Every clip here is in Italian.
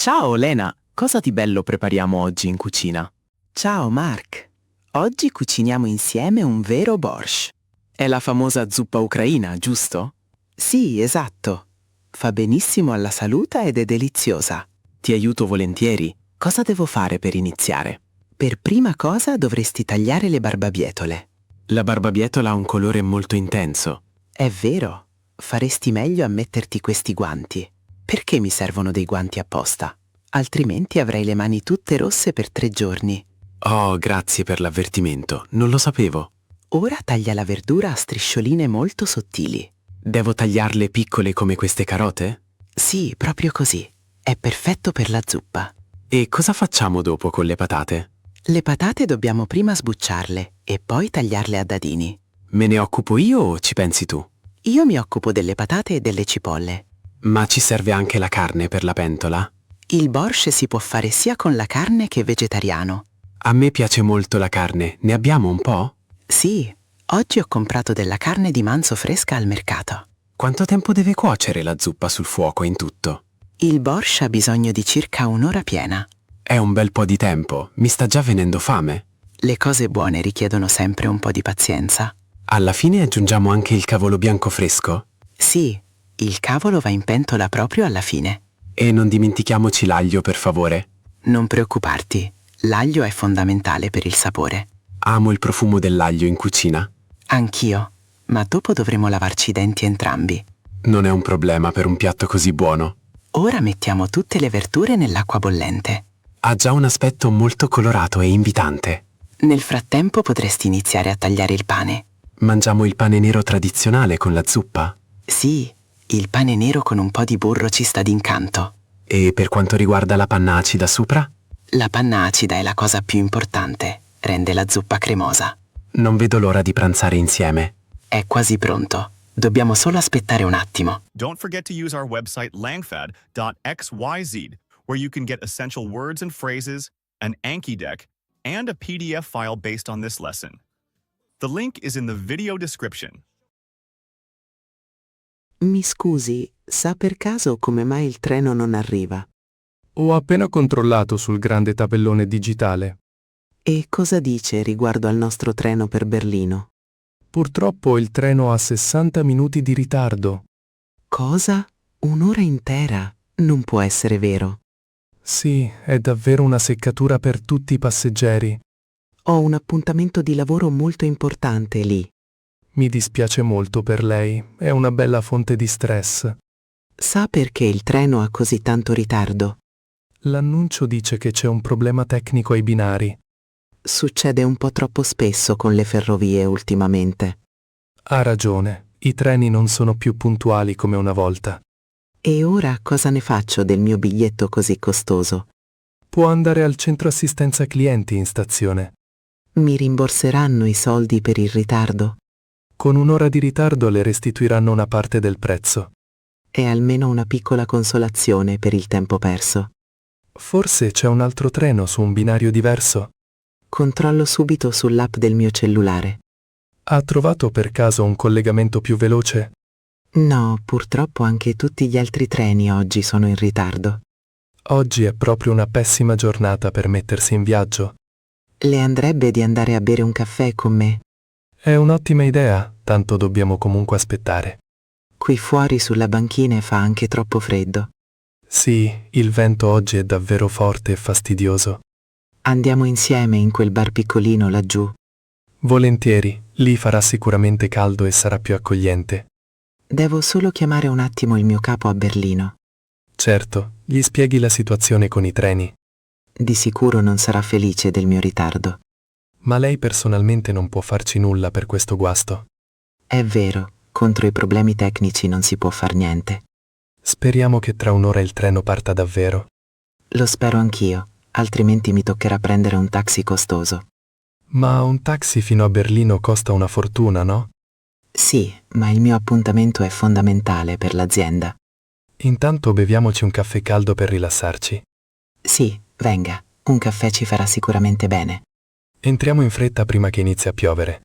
Ciao Lena, cosa di bello prepariamo oggi in cucina? Ciao Mark, oggi cuciniamo insieme un vero borscht. È la famosa zuppa ucraina, giusto? Sì, esatto. Fa benissimo alla salute ed è deliziosa. Ti aiuto volentieri. Cosa devo fare per iniziare? Per prima cosa dovresti tagliare le barbabietole. La barbabietola ha un colore molto intenso. È vero, faresti meglio a metterti questi guanti. Perché mi servono dei guanti apposta? Altrimenti avrei le mani tutte rosse per 3 giorni. Oh, grazie per l'avvertimento, non lo sapevo. Ora taglia la verdura a striscioline molto sottili. Devo tagliarle piccole come queste carote? Sì, proprio così. È perfetto per la zuppa. E cosa facciamo dopo con le patate? Le patate dobbiamo prima sbucciarle e poi tagliarle a dadini. Me ne occupo io o ci pensi tu? Io mi occupo delle patate e delle cipolle. Ma ci serve anche la carne per la pentola? Il borscht si può fare sia con la carne che vegetariano. A me piace molto la carne, ne abbiamo un po'? Sì, oggi ho comprato della carne di manzo fresca al mercato. Quanto tempo deve cuocere la zuppa sul fuoco in tutto? Il borscht ha bisogno di circa un'ora piena. È un bel po' di tempo, mi sta già venendo fame. Le cose buone richiedono sempre un po' di pazienza. Alla fine aggiungiamo anche il cavolo bianco fresco? Sì, il cavolo va in pentola proprio alla fine. E non dimentichiamoci l'aglio, per favore. Non preoccuparti, l'aglio è fondamentale per il sapore. Amo il profumo dell'aglio in cucina. Anch'io, ma dopo dovremo lavarci i denti entrambi. Non è un problema per un piatto così buono. Ora mettiamo tutte le verdure nell'acqua bollente. Ha già un aspetto molto colorato e invitante. Nel frattempo potresti iniziare a tagliare il pane. Mangiamo il pane nero tradizionale con la zuppa? Sì, il pane nero con un po' di burro ci sta d'incanto. E per quanto riguarda la panna acida sopra? La panna acida è la cosa più importante, rende la zuppa cremosa. Non vedo l'ora di pranzare insieme. È quasi pronto. Dobbiamo solo aspettare un attimo. Don't forget to use our website langfad.xyz, where you can get essential words and phrases, an Anki deck, and a PDF file based on this lesson. The link is in the video description. Mi scusi, sa per caso come mai il treno non arriva? Ho appena controllato sul grande tabellone digitale. E cosa dice riguardo al nostro treno per Berlino? Purtroppo il treno ha 60 minuti di ritardo. Cosa? Un'ora intera? Non può essere vero. Sì, è davvero una seccatura per tutti i passeggeri. Ho un appuntamento di lavoro molto importante lì. Mi dispiace molto per lei, è una bella fonte di stress. Sa perché il treno ha così tanto ritardo? L'annuncio dice che c'è un problema tecnico ai binari. Succede un po' troppo spesso con le ferrovie ultimamente. Ha ragione, i treni non sono più puntuali come una volta. E ora cosa ne faccio del mio biglietto così costoso? Può andare al centro assistenza clienti in stazione. Mi rimborseranno i soldi per il ritardo? Con un'ora di ritardo le restituiranno una parte del prezzo. È almeno una piccola consolazione per il tempo perso. Forse c'è un altro treno su un binario diverso? Controllo subito sull'app del mio cellulare. Ha trovato per caso un collegamento più veloce? No, purtroppo anche tutti gli altri treni oggi sono in ritardo. Oggi è proprio una pessima giornata per mettersi in viaggio. Le andrebbe di andare a bere un caffè con me? È un'ottima idea, tanto dobbiamo comunque aspettare. Qui fuori sulla banchina fa anche troppo freddo. Sì, il vento oggi è davvero forte e fastidioso. Andiamo insieme in quel bar piccolino laggiù. Volentieri, lì farà sicuramente caldo e sarà più accogliente. Devo solo chiamare un attimo il mio capo a Berlino. Certo, gli spieghi la situazione con i treni. Di sicuro non sarà felice del mio ritardo. Ma lei personalmente non può farci nulla per questo guasto. È vero, contro i problemi tecnici non si può far niente. Speriamo che tra un'ora il treno parta davvero. Lo spero anch'io, altrimenti mi toccherà prendere un taxi costoso. Ma un taxi fino a Berlino costa una fortuna, no? Sì, ma il mio appuntamento è fondamentale per l'azienda. Intanto beviamoci un caffè caldo per rilassarci. Sì, venga, un caffè ci farà sicuramente bene. Entriamo in fretta prima che inizi a piovere.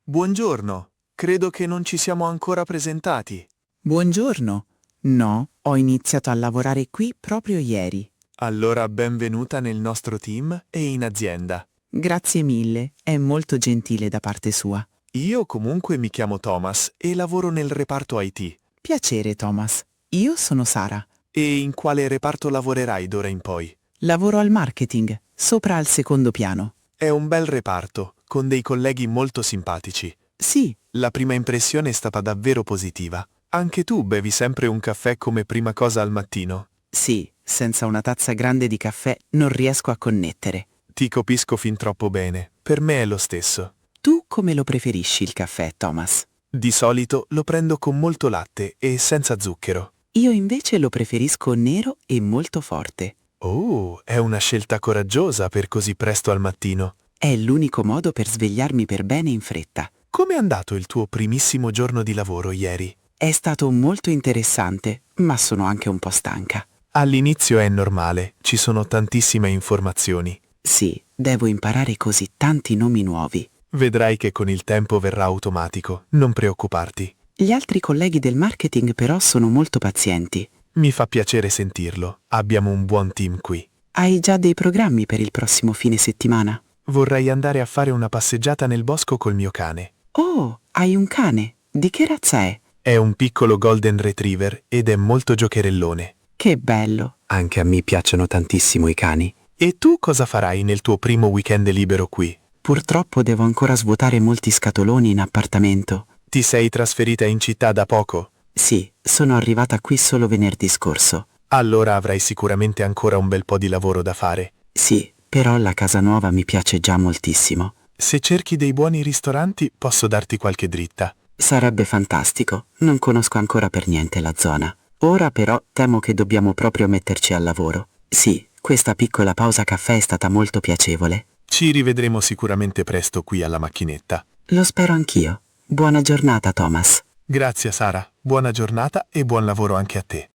Buongiorno, credo che non ci siamo ancora presentati. Buongiorno, No, ho iniziato a lavorare qui proprio ieri. Allora benvenuta nel nostro team e in azienda. Grazie mille, è molto gentile da parte sua. Io comunque mi chiamo Thomas e lavoro nel reparto IT. Piacere, Thomas. Io sono Sara. E in quale reparto lavorerai d'ora in poi? Lavoro al marketing, sopra al secondo piano. È un bel reparto, con dei colleghi molto simpatici. Sì, La prima impressione è stata davvero positiva. Anche tu bevi sempre un caffè come prima cosa al mattino? sì, senza una tazza grande di caffè non riesco a connettere. Ti capisco fin troppo bene. Per me è lo stesso. Tu come lo preferisci il caffè, Thomas? Di solito lo prendo con molto latte e senza zucchero. Io invece lo preferisco nero e molto forte. Oh, è una scelta coraggiosa per così presto al mattino. È l'unico modo per svegliarmi per bene in fretta. Come è andato il tuo primissimo giorno di lavoro ieri? È stato molto interessante, ma sono anche un po' stanca. All'inizio è normale, ci sono tantissime informazioni. Sì, devo imparare così tanti nomi nuovi. Vedrai che con il tempo verrà automatico, non preoccuparti. Gli altri colleghi del marketing però sono molto pazienti. Mi fa piacere sentirlo, abbiamo un buon team qui. Hai già dei programmi per il prossimo fine settimana? Vorrei andare a fare una passeggiata nel bosco col mio cane. Oh, hai un cane? Di che razza è? È un piccolo golden retriever ed è molto giocherellone. Che bello! Anche a me piacciono tantissimo i cani. E tu cosa farai nel tuo primo weekend libero qui? Purtroppo devo ancora svuotare molti scatoloni in appartamento. Ti sei trasferita in città da poco? Sì, sono arrivata qui solo venerdì scorso. Allora avrai sicuramente ancora un bel po' di lavoro da fare. Sì, però la casa nuova mi piace già moltissimo. Se cerchi dei buoni ristoranti, posso darti qualche dritta. Sarebbe fantastico, non conosco ancora per niente la zona. Ora però temo che dobbiamo proprio metterci al lavoro. Sì, questa piccola pausa caffè è stata molto piacevole. Ci rivedremo sicuramente presto qui alla macchinetta. Lo spero anch'io. Buona giornata, Thomas. Grazie Sara, buona giornata e buon lavoro anche a te.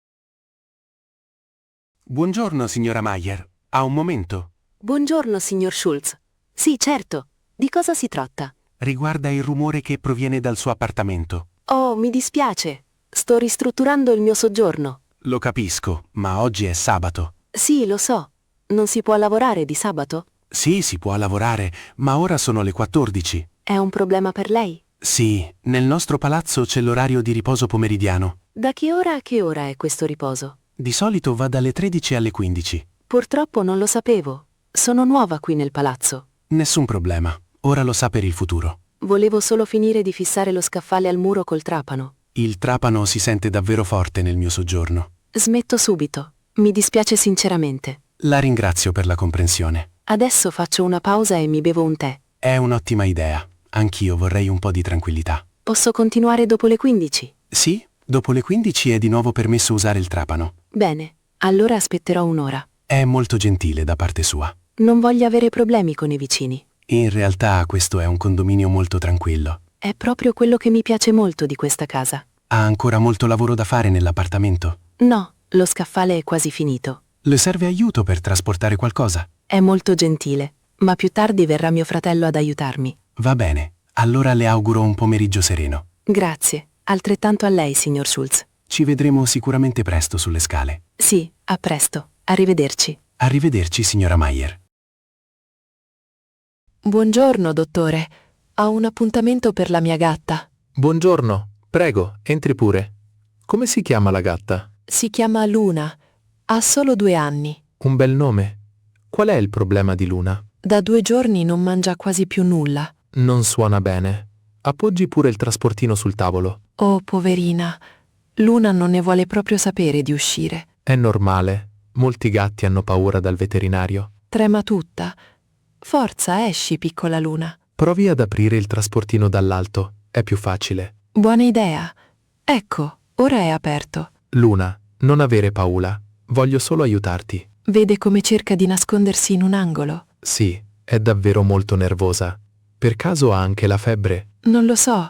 Buongiorno, signora Mayer. Ha un momento? Buongiorno, signor Schulz. Sì, certo. Di cosa si tratta? Riguarda il rumore che proviene dal suo appartamento. Oh, mi dispiace. Sto ristrutturando il mio soggiorno. Lo capisco, ma oggi è sabato. Sì, lo so. Non si può lavorare di sabato? Sì, si può lavorare, ma ora sono le 14. È un problema per lei? Sì, nel nostro palazzo c'è l'orario di riposo pomeridiano. Da che ora a che ora è questo riposo? Di solito va dalle 13 alle 15. Purtroppo non lo sapevo. Sono nuova qui nel palazzo. Nessun problema. Ora lo sa per il futuro. Volevo solo finire di fissare lo scaffale al muro col trapano. Il trapano si sente davvero forte nel mio soggiorno. Smetto subito. Mi dispiace sinceramente. La ringrazio per la comprensione. Adesso faccio una pausa e mi bevo un tè. È un'ottima idea. Anch'io vorrei un po' di tranquillità. Posso continuare dopo le 15? Sì, dopo le 15 è di nuovo permesso usare il trapano. Bene, allora aspetterò un'ora. È molto gentile da parte sua. Non voglio avere problemi con i vicini. In realtà questo è un condominio molto tranquillo. È proprio quello che mi piace molto di questa casa. Ha ancora molto lavoro da fare nell'appartamento? No, lo scaffale è quasi finito. Le serve aiuto per trasportare qualcosa? È molto gentile, ma più tardi verrà mio fratello ad aiutarmi. Va bene, allora le auguro un pomeriggio sereno. Grazie, altrettanto a lei, signor Schulz. Ci vedremo sicuramente presto sulle scale. Sì, a presto. Arrivederci. Arrivederci, signora Mayer. Buongiorno, dottore. Ho un appuntamento per la mia gatta. Buongiorno, prego, entri pure. Come si chiama la gatta? Si chiama Luna. Ha solo 2 anni. Un bel nome. Qual è il problema di Luna? Da 2 giorni non mangia quasi più nulla. Non suona bene. Appoggi pure il trasportino sul tavolo. Oh, poverina. Luna non ne vuole proprio sapere di uscire. È normale. Molti gatti hanno paura dal veterinario. Trema tutta. Forza, esci, piccola Luna. Provi ad aprire il trasportino dall'alto. È più facile. Buona idea. Ecco, ora è aperto. Luna, non avere paura. Voglio solo aiutarti. Vede come cerca di nascondersi in un angolo? Sì, è davvero molto nervosa. Per caso ha anche la febbre? Non lo so.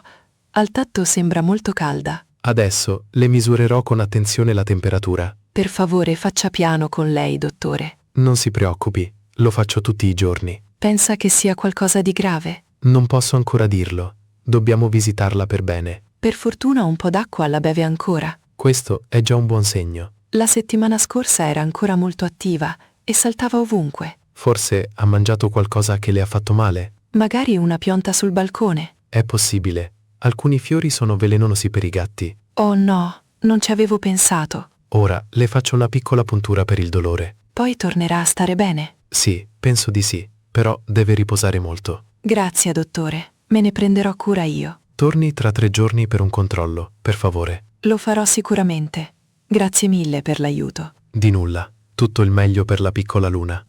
Al tatto sembra molto calda. Adesso le misurerò con attenzione la temperatura. Per favore, faccia piano con lei, dottore. Non si preoccupi, lo faccio tutti i giorni. Pensa che sia qualcosa di grave? Non posso ancora dirlo. Dobbiamo visitarla per bene. Per fortuna un po' d'acqua la beve ancora. Questo è già un buon segno. La settimana scorsa era ancora molto attiva e saltava ovunque. Forse ha mangiato qualcosa che le ha fatto male? Magari una pianta sul balcone. È possibile. Alcuni fiori sono velenosi per i gatti. Oh no, non ci avevo pensato. Ora le faccio una piccola puntura per il dolore. Poi tornerà a stare bene. Sì, penso di sì, però deve riposare molto. Grazie, dottore. Me ne prenderò cura io. Torni tra 3 giorni per un controllo, per favore. Lo farò sicuramente. Grazie mille per l'aiuto. Di nulla. Tutto il meglio per la piccola Luna.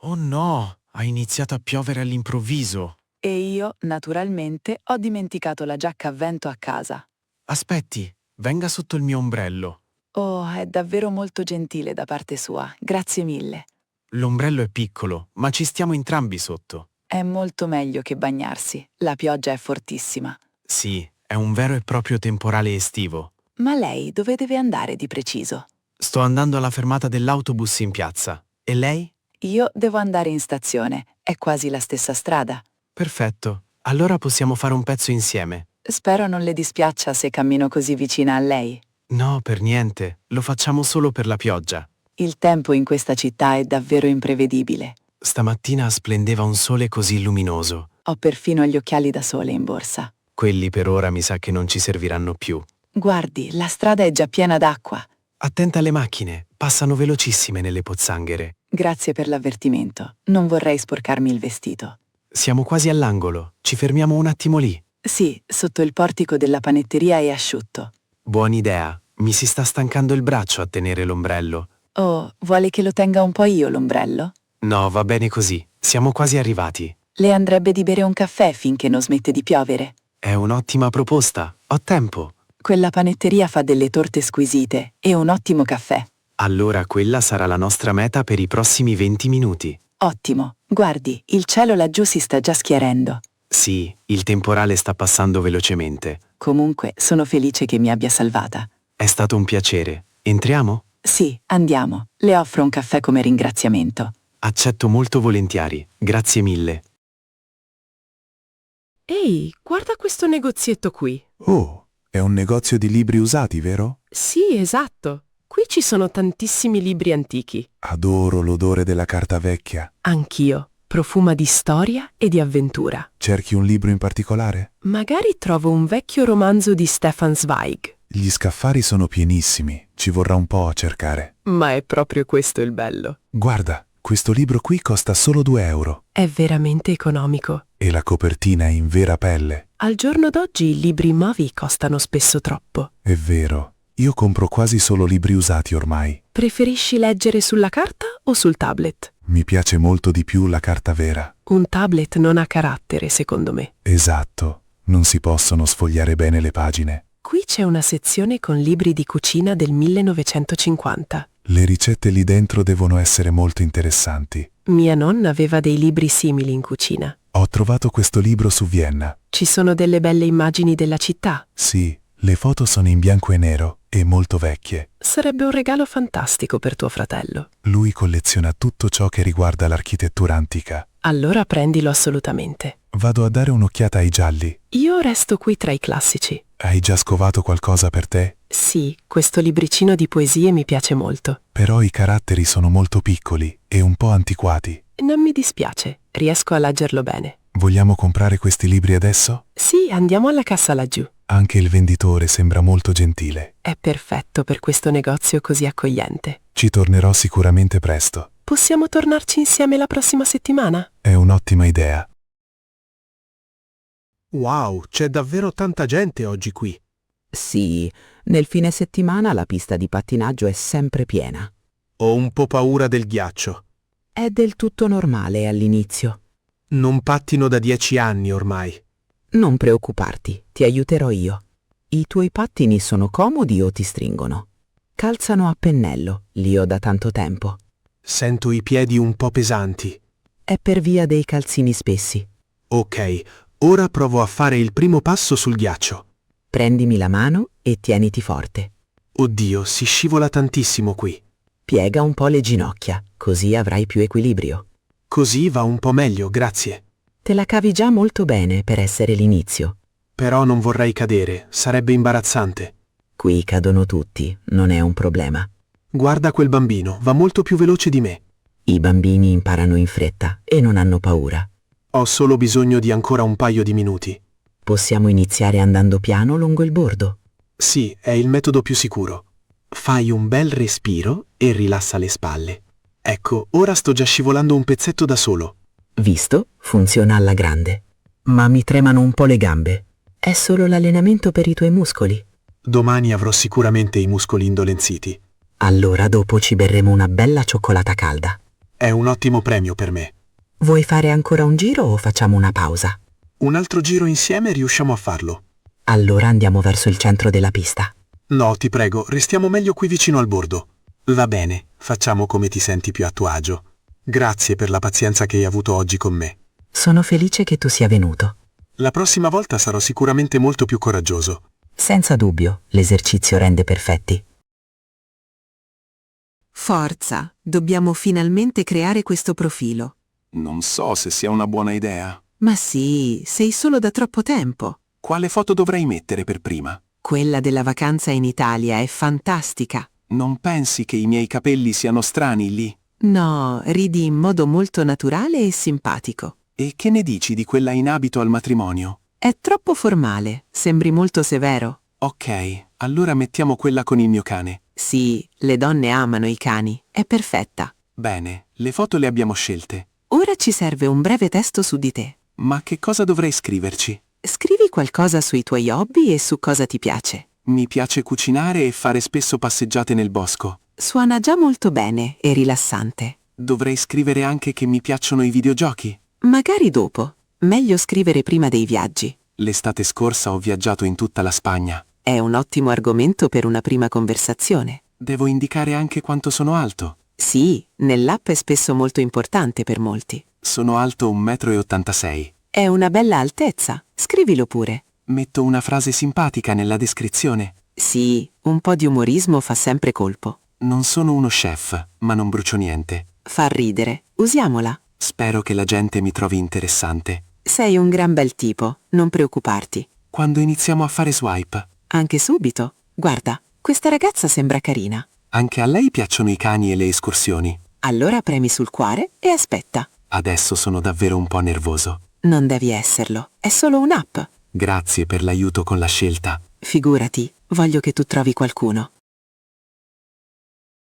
Oh no, ha iniziato a piovere all'improvviso. E io, naturalmente, ho dimenticato la giacca a vento a casa. Aspetti, venga sotto il mio ombrello. Oh, è davvero molto gentile da parte sua. Grazie mille. L'ombrello è piccolo, ma ci stiamo entrambi sotto. È molto meglio che bagnarsi. La pioggia è fortissima. Sì, è un vero e proprio temporale estivo. Ma lei dove deve andare di preciso? Sto andando alla fermata dell'autobus in piazza. E lei? Io devo andare in stazione. È quasi la stessa strada. Perfetto. Allora possiamo fare un pezzo insieme. Spero non le dispiaccia se cammino così vicina a lei. No, per niente. Lo facciamo solo per la pioggia. Il tempo in questa città è davvero imprevedibile. Stamattina splendeva un sole così luminoso. Ho perfino gli occhiali da sole in borsa. Quelli per ora mi sa che non ci serviranno più. Guardi, la strada è già piena d'acqua. Attenta alle macchine, passano velocissime nelle pozzanghere. Grazie per l'avvertimento. Non vorrei sporcarmi il vestito. Siamo quasi all'angolo, ci fermiamo un attimo lì. Sì, sotto il portico della panetteria è asciutto. Buona idea, mi si sta stancando il braccio a tenere l'ombrello. Oh, vuole che lo tenga un po' io l'ombrello? No, va bene così, siamo quasi arrivati. Le andrebbe di bere un caffè finché non smette di piovere. È un'ottima proposta, ho tempo. Quella panetteria fa delle torte squisite e un ottimo caffè. Allora quella sarà la nostra meta per i prossimi 20 minuti. Ottimo. Guardi, il cielo laggiù si sta già schiarendo. Sì, il temporale sta passando velocemente. Comunque, sono felice che mi abbia salvata. È stato un piacere. Entriamo? Sì, andiamo. Le offro un caffè come ringraziamento. Accetto molto volentieri, grazie mille. Ehi, guarda questo negozietto qui. Oh, è un negozio di libri usati, vero? Sì, esatto. Qui ci sono tantissimi libri antichi. Adoro l'odore della carta vecchia. Anch'io. Profuma di storia e di avventura. Cerchi un libro in particolare? Magari trovo un vecchio romanzo di Stefan Zweig. Gli scaffali sono pienissimi, ci vorrà un po' a cercare. Ma è proprio questo il bello. Guarda, questo libro qui costa solo 2 euro. È veramente economico. E la copertina è in vera pelle. Al giorno d'oggi i libri nuovi costano spesso troppo. È vero, io compro quasi solo libri usati ormai. Preferisci leggere sulla carta o sul tablet? Mi piace molto di più la carta vera. Un tablet non ha carattere, secondo me. Esatto, non si possono sfogliare bene le pagine. Qui c'è una sezione con libri di cucina del 1950. Le ricette lì dentro devono essere molto interessanti. Mia nonna aveva dei libri simili in cucina. Ho trovato questo libro su Vienna. Ci sono delle belle immagini della città. Sì, le foto sono in bianco e nero e molto vecchie. Sarebbe un regalo fantastico per tuo fratello. Lui colleziona tutto ciò che riguarda l'architettura antica. Allora prendilo assolutamente. Vado a dare un'occhiata ai gialli. Io resto qui tra i classici. Hai già scovato qualcosa per te? Sì, questo libricino di poesie mi piace molto. Però i caratteri sono molto piccoli e un po' antiquati. Non mi dispiace, riesco a leggerlo bene. Vogliamo comprare questi libri adesso? Sì, andiamo alla cassa laggiù. Anche il venditore sembra molto gentile. È perfetto per questo negozio così accogliente. Ci tornerò sicuramente presto. Possiamo tornarci insieme la prossima settimana? È un'ottima idea. Wow, c'è davvero tanta gente oggi qui. Sì, nel fine settimana la pista di pattinaggio è sempre piena. Ho un po' paura del ghiaccio. È del tutto normale all'inizio. Non pattino da 10 anni ormai. Non preoccuparti, ti aiuterò io. I tuoi pattini sono comodi o ti stringono? Calzano a pennello, li ho da tanto tempo. Sento i piedi un po' pesanti. È per via dei calzini spessi. Ok, ora provo a fare il primo passo sul ghiaccio. Prendimi la mano e tieniti forte. Oddio, si scivola tantissimo qui. Piega un po' le ginocchia, così avrai più equilibrio. Così va un po' meglio, grazie. Te la cavi già molto bene per essere l'inizio. Però non vorrei cadere, sarebbe imbarazzante. Qui cadono tutti, non è un problema. Guarda quel bambino, va molto più veloce di me. I bambini imparano in fretta e non hanno paura. Ho solo bisogno di ancora un paio di minuti. Possiamo iniziare andando piano lungo il bordo. Sì, è il metodo più sicuro. Fai un bel respiro e rilassa le spalle. Ecco, ora sto già scivolando un pezzetto da solo. Visto? Funziona alla grande. Ma mi tremano un po' le gambe. È solo l'allenamento per i tuoi muscoli. Domani avrò sicuramente i muscoli indolenziti. Allora dopo ci berremo una bella cioccolata calda. È un ottimo premio per me. Vuoi fare ancora un giro o facciamo una pausa? Un altro giro insieme riusciamo a farlo. Allora andiamo verso il centro della pista. No, ti prego, restiamo meglio qui vicino al bordo. Va bene, facciamo come ti senti più a tuo agio. Grazie per la pazienza che hai avuto oggi con me. Sono felice che tu sia venuto. La prossima volta sarò sicuramente molto più coraggioso. Senza dubbio, l'esercizio rende perfetti. Forza, dobbiamo finalmente creare questo profilo. Non so se sia una buona idea. Ma sì, sei solo da troppo tempo. Quale foto dovrei mettere per prima? Quella della vacanza in Italia è fantastica. Non pensi che i miei capelli siano strani lì? No, ridi in modo molto naturale e simpatico. E che ne dici di quella in abito al matrimonio? È troppo formale, sembri molto severo. Ok, allora mettiamo quella con il mio cane. Sì, le donne amano i cani, è perfetta. Bene, le foto le abbiamo scelte. Ora ci serve un breve testo su di te. Ma che cosa dovrei scriverci? Scrivi qualcosa sui tuoi hobby e su cosa ti piace. Mi piace cucinare e fare spesso passeggiate nel bosco. Suona già molto bene e rilassante. Dovrei scrivere anche che mi piacciono i videogiochi. Magari dopo. Meglio scrivere prima dei viaggi. L'estate scorsa ho viaggiato in tutta la Spagna. È un ottimo argomento per una prima conversazione. Devo indicare anche quanto sono alto. Sì, nell'app è spesso molto importante per molti. Sono alto 1,86 m. È una bella altezza. Scrivilo pure. Metto una frase simpatica nella descrizione. Sì, un po' di umorismo fa sempre colpo. Non sono uno chef, ma non brucio niente. Fa ridere. Usiamola. Spero che la gente mi trovi interessante. Sei un gran bel tipo, non preoccuparti. Quando iniziamo a fare swipe? Anche subito. Guarda, questa ragazza sembra carina. Anche a lei piacciono i cani e le escursioni. Allora premi sul cuore e aspetta. Adesso sono davvero un po' nervoso. Non devi esserlo, è solo un'app. Grazie per l'aiuto con la scelta. Figurati, voglio che tu trovi qualcuno.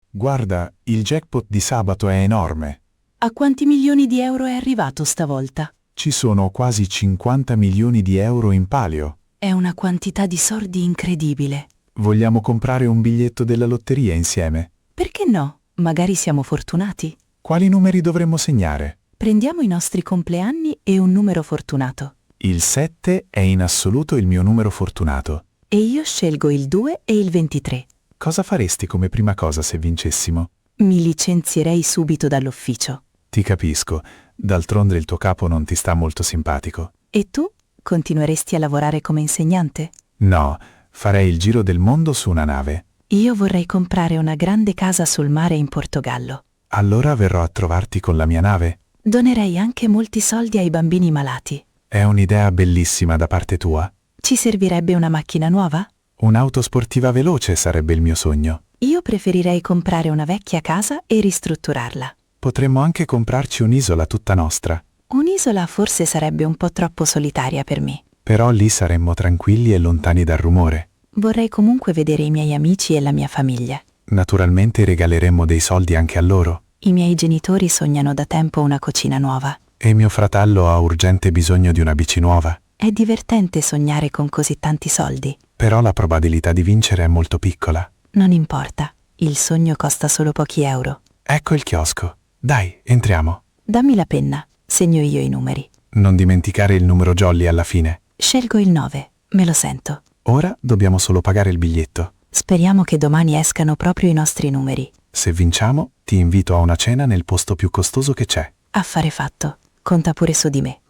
Guarda, il jackpot di sabato è enorme. A quanti milioni di euro è arrivato stavolta? Ci sono quasi 50 milioni di euro in palio. È una quantità di soldi incredibile. Vogliamo comprare un biglietto della lotteria insieme? Perché no? Magari siamo fortunati. Quali numeri dovremmo segnare? Prendiamo i nostri compleanni e un numero fortunato. Il 7 è in assoluto il mio numero fortunato. E io scelgo il 2 e il 23. Cosa faresti come prima cosa se vincessimo? Mi licenzierei subito dall'ufficio. Ti capisco, d'altronde il tuo capo non ti sta molto simpatico. E tu? Continueresti a lavorare come insegnante? No, farei il giro del mondo su una nave. Io vorrei comprare una grande casa sul mare in Portogallo. Allora verrò a trovarti con la mia nave? Donerei anche molti soldi ai bambini malati. È un'idea bellissima da parte tua. Ci servirebbe una macchina nuova? Un'auto sportiva veloce sarebbe il mio sogno. Io preferirei comprare una vecchia casa e ristrutturarla. Potremmo anche comprarci un'isola tutta nostra. Un'isola forse sarebbe un po' troppo solitaria per me. Però lì saremmo tranquilli e lontani dal rumore. Vorrei comunque vedere i miei amici e la mia famiglia. Naturalmente regaleremmo dei soldi anche a loro. I miei genitori sognano da tempo una cucina nuova. E mio fratello ha urgente bisogno di una bici nuova. È divertente sognare con così tanti soldi. Però la probabilità di vincere è molto piccola. Non importa, il sogno costa solo pochi euro. Ecco il chiosco. Dai, entriamo. Dammi la penna, segno io i numeri. Non dimenticare il numero jolly alla fine. Scelgo il 9, me lo sento. Ora dobbiamo solo pagare il biglietto. Speriamo che domani escano proprio i nostri numeri. Se vinciamo, ti invito a una cena nel posto più costoso che c'è. Affare fatto, conta pure su di me.